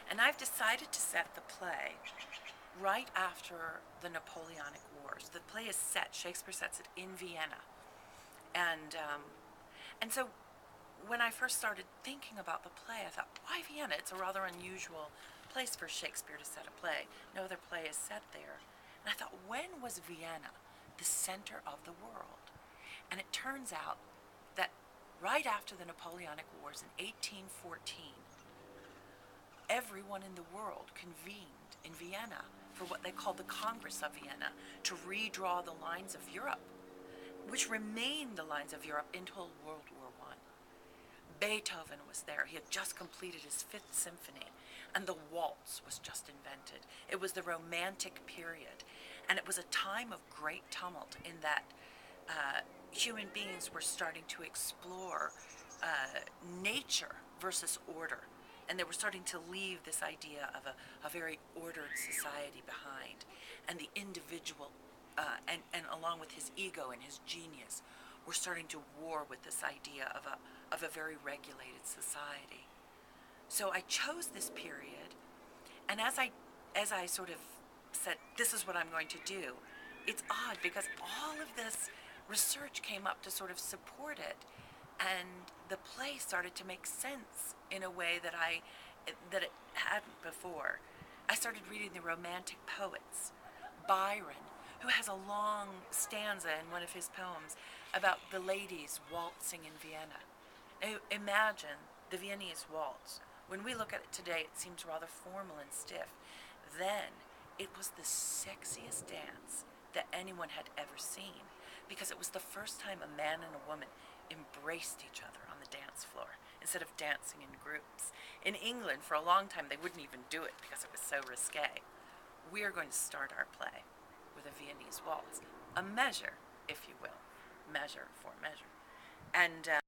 And I've decided to set the play right after the Napoleonic Wars. The play is set, Shakespeare sets it in Vienna. And so when I first started thinking about the play, I thought, why Vienna? It's a rather unusual place for Shakespeare to set a play. No other play is set there. And I thought, when was Vienna the center of the world? And it turns out that right after the Napoleonic Wars in 1814, everyone in the world convened in Vienna for what they called the Congress of Vienna to redraw the lines of Europe, which remained the lines of Europe until World War I. Beethoven was there. He had just completed his Fifth Symphony, and the waltz was just invented. It was the Romantic period, and it was a time of great tumult in that human beings were starting to explore nature versus order, and they were starting to leave this idea of a very ordered society behind, and the individual, and along with his ego and his genius, were starting to war with this idea of a very regulated society. So I chose this period, and as I sort of said, this is what I'm going to do, it's odd because all of this research came up to sort of support it, and the play started to make sense in a way that it hadn't before. I started reading the Romantic poets. Byron, who has a long stanza in one of his poems about the ladies waltzing in Vienna. Now, imagine the Viennese waltz. When we look at it today, it seems rather formal and stiff. Then, it was the sexiest dance that anyone had ever seen, because it was the first time a man and a woman embraced each other on the dance floor instead of dancing in groups. In England, for a long time, they wouldn't even do it because it was so risque. We are going to start our play with a Viennese waltz, a measure, if you will, measure for measure. And